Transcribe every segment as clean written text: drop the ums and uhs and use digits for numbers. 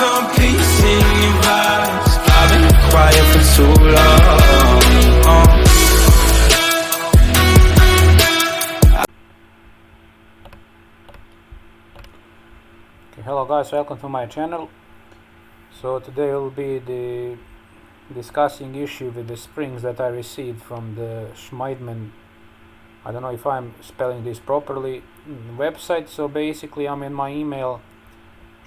some peace in your eyes. I've been quiet for too long. Okay, hello guys, welcome to my channel. So today will be the discussing issue with the springs that I received from the schmiedmann, I don't know if I'm spelling this properly, website. So basically I'm in my email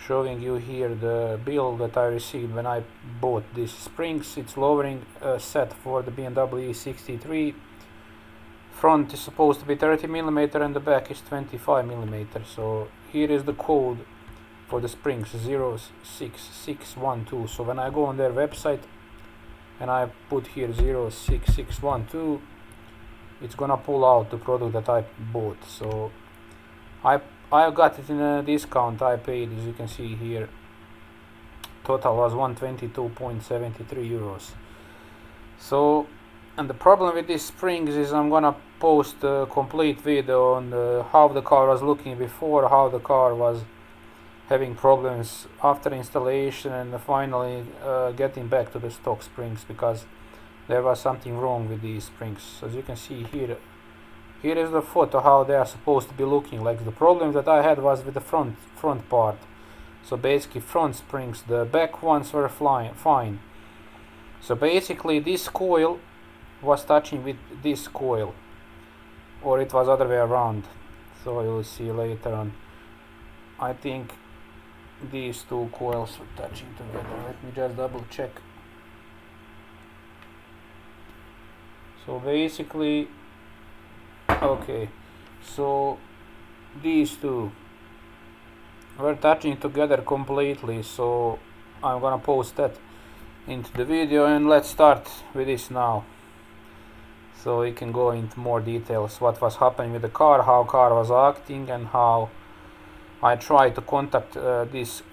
showing you here the bill that I received when I bought these springs. It's lowering set for the BMW E63. Front is supposed to be 30mm and the back is 25mm. So here is the code for the springs 06612. So when I go on their website and I put here 06612, it's gonna pull out the product that I bought. So I got it in a discount. I paid, as you can see here, total was 122.73 euros. So, and the problem with these springs is I'm gonna post a complete video on how the car was looking before, how the car was having problems after installation, and finally getting back to the stock springs, because there was something wrong with these springs. As you can see here, here is the photo how they are supposed to be looking. Like, the problem that I had was with the front part. So basically front springs, the back ones were fine. So basically this coil was touching with this coil, or it was other way around. So you'll see later on. I think these two coils were touching together. Let me just double check. So basically, okay, so these two were touching together completely. So I'm gonna post that into the video, and let's start with this now, so we can go into more details what was happening with the car, how car was acting, and how I tried to contact this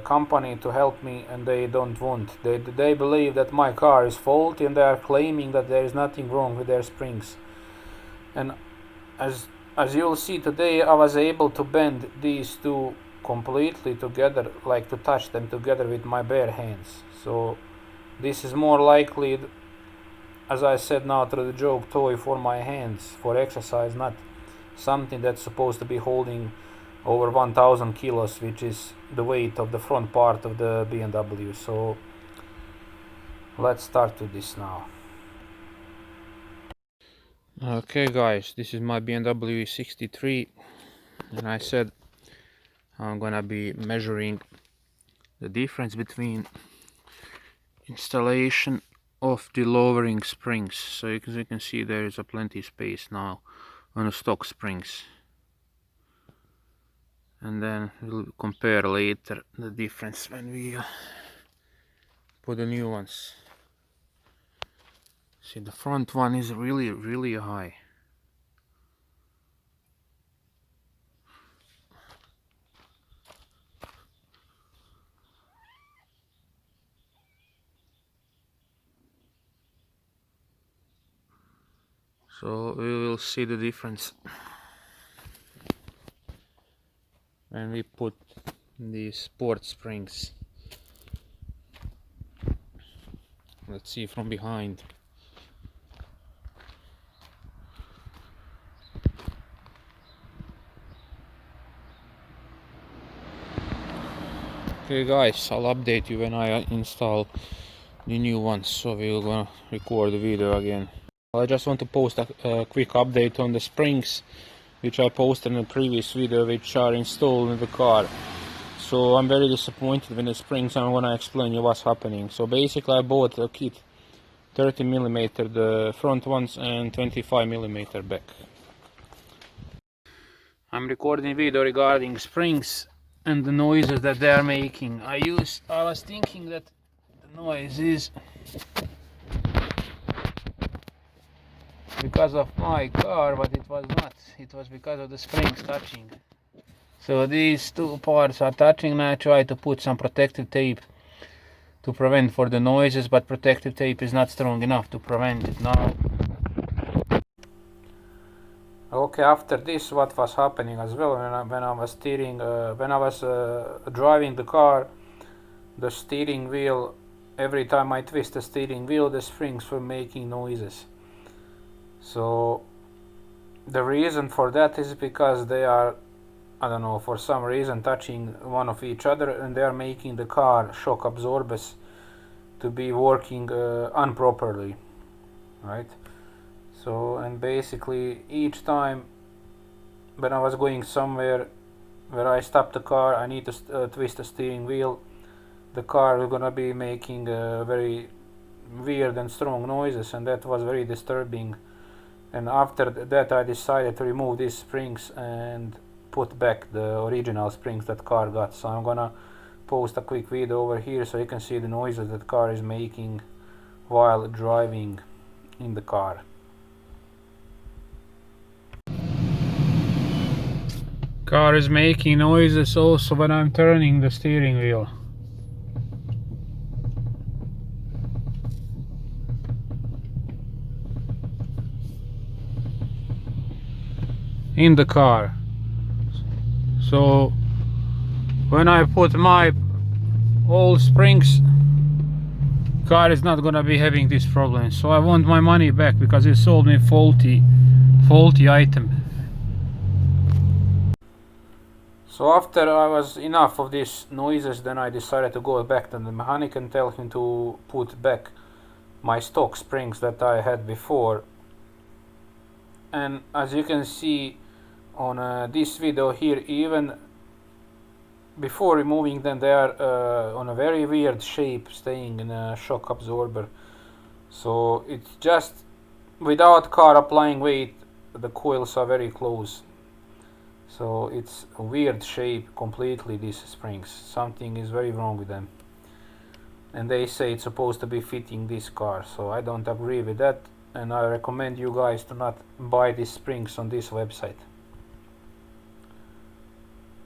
company to help me, and they don't want. They believe that my car is faulty, and they are claiming that there is nothing wrong with their springs. And as you'll see today, I was able to bend these two completely together, like to touch them together with my bare hands. So this is more likely, as I said now through the joke, toy for my hands for exercise, not something that's supposed to be holding over 1000 kilos, which is the weight of the front part of the BMW. So let's start with this now. Okay guys, this is my BMW 63, and I said I'm gonna be measuring the difference between installation of the lowering springs. So as you can see, there is a plenty space now on the stock springs, and then we'll compare later the difference when we put the new ones. See, the front one is really high. So we will see the difference when we put the sport springs. Let's see from behind. Okay guys, I'll update you when I install the new ones. So we're gonna record the video again. I just want to post a quick update on the springs, which I posted in the previous video, which are installed in the car. So I'm very disappointed with the springs, and I'm gonna explain you what's happening. So basically I bought a kit, 30mm the front ones and 25mm back. I'm recording video regarding springs and the noises that they are making. I was thinking that the noise is because of my car, but it was not. It was because of the springs touching. So these two parts are touching, and I try to put some protective tape to prevent for the noises, but protective tape is not strong enough to prevent it now. Okay, after this, what was happening as well, when I was steering, when I was driving the car, the steering wheel, every time I twist the steering wheel, the springs were making noises. So the reason for that is because they are, I don't know, for some reason touching one of each other, and they are making the car shock absorbers to be working improperly, right? So, and basically each time when I was going somewhere where I stop the car, I need to twist the steering wheel, the car is gonna be making very weird and strong noises, and that was very disturbing. And after that I decided to remove these springs and put back the original springs that car got. So I'm gonna post a quick video over here so you can see the noises that car is making while driving in the car. Car is making noises also when I'm turning the steering wheel. In the car. So when I put my old springs, car is not gonna be having this problem. So I want my money back because it sold me faulty item. So after I was enough of these noises, then I decided to go back to the mechanic and tell him to put back my stock springs that I had before. And as you can see on this video here, even before removing them, they are on a very weird shape, staying in a shock absorber. So it's just without car applying weight, the coils are very close. So it's a weird shape completely, these springs. Something is very wrong with them. And they say it's supposed to be fitting this car, so I don't agree with that, and I recommend you guys to not buy these springs on this website.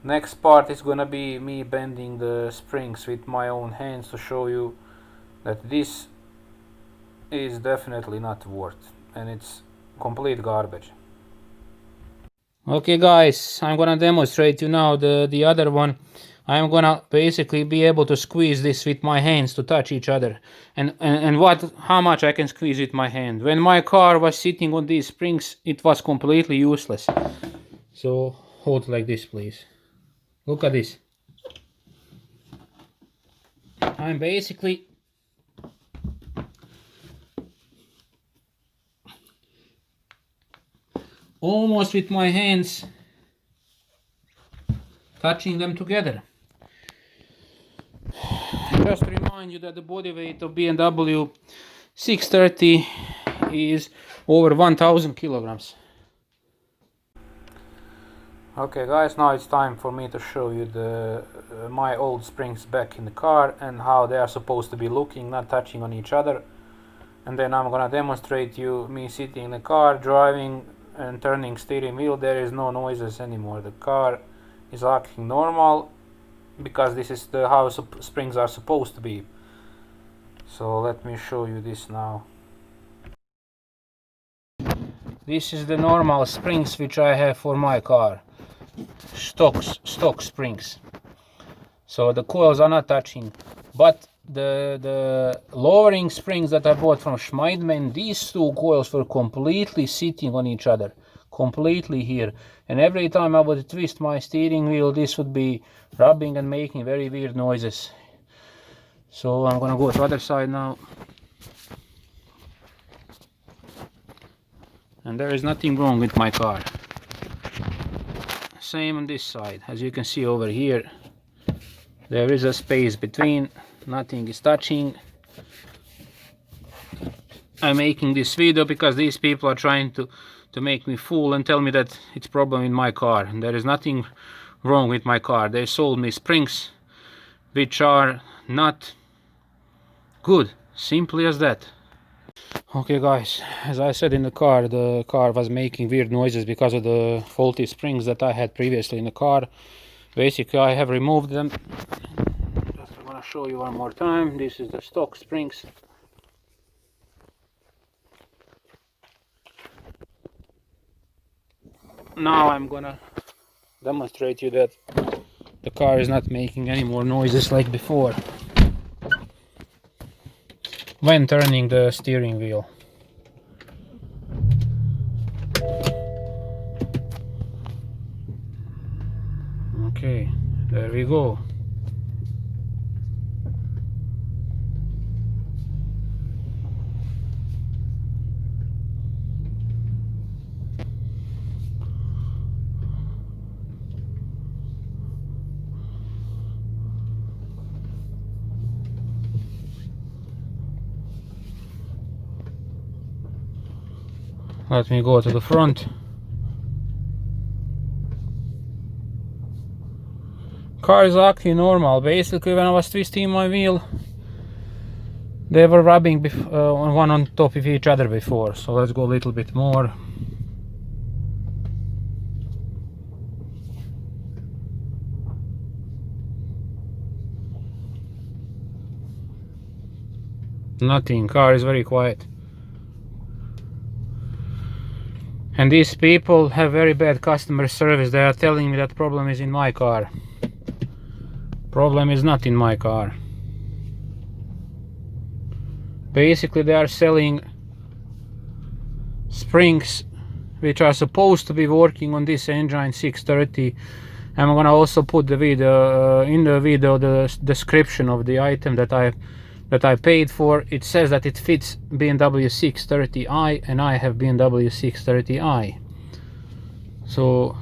Next part is gonna be me bending the springs with my own hands to show you that this is definitely not worth, and it's complete garbage. Okay guys, I'm gonna demonstrate you now the other one. I'm gonna basically be able to squeeze this with my hands to touch each other. And how much I can squeeze with my hand. When my car was sitting on these springs, it was completely useless. So hold like this, please. Look at this. I'm basically almost with my hands touching them together. Just to remind you that the body weight of BMW 630 is over 1000 kilograms. Okay guys, now it's time for me to show you my old springs back in the car and how they are supposed to be looking, not touching on each other. And then I'm gonna demonstrate you me sitting in the car, driving and turning steering wheel. There is no noises anymore. The car is acting normal because this is how springs are supposed to be. So let me show you this now. This is the normal springs which I have for my car. Stock springs. So the coils are not touching, but the lowering springs that I bought from Schmiedmann, these two coils were completely sitting on each other, completely here, and every time I would twist my steering wheel, this would be rubbing and making very weird noises. So I'm gonna go to the other side now, and there is nothing wrong with my car. Same on this side. As you can see over here, there is a space between, nothing is touching. I'm making this video because these people are trying to make me fool and tell me that it's problem in my car, and there is nothing wrong with my car. They sold me springs which are not good, simply as that. Okay guys, as I said, in the car was making weird noises because of the faulty springs that I had previously in the car. Basically I have removed them. Just I'm gonna show you one more time. This is the stock springs. Now I'm gonna demonstrate you that the car is not making any more noises like before. when turning the steering wheel. Okay, there we go. Let me go to the front. Car is acting normal. Basically, when I was twisting my wheel, they were rubbing one on top of each other before. So let's go a little bit more. Nothing. Car is very quiet. And these people have very bad customer service. They are telling me that problem is in my car. Problem is not in my car. Basically, they are selling springs which are supposed to be working on this engine 630. I'm gonna also put the video in the video the description of the item that I paid for. It says that it fits BMW 630i, and I have BMW 630i. So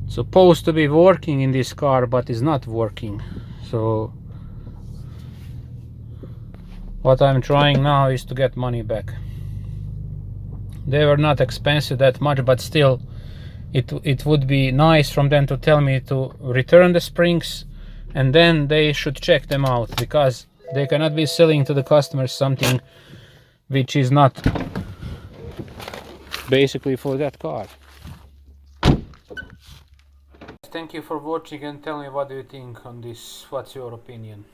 it's supposed to be working in this car, but it's not working. So what I'm trying now is to get money back. They were not expensive that much, but still it would be nice from them to tell me to return the springs, and then they should check them out, because they cannot be selling to the customers something which is not basically for that car. Thank you for watching, and tell me what do you think on this. What's your opinion?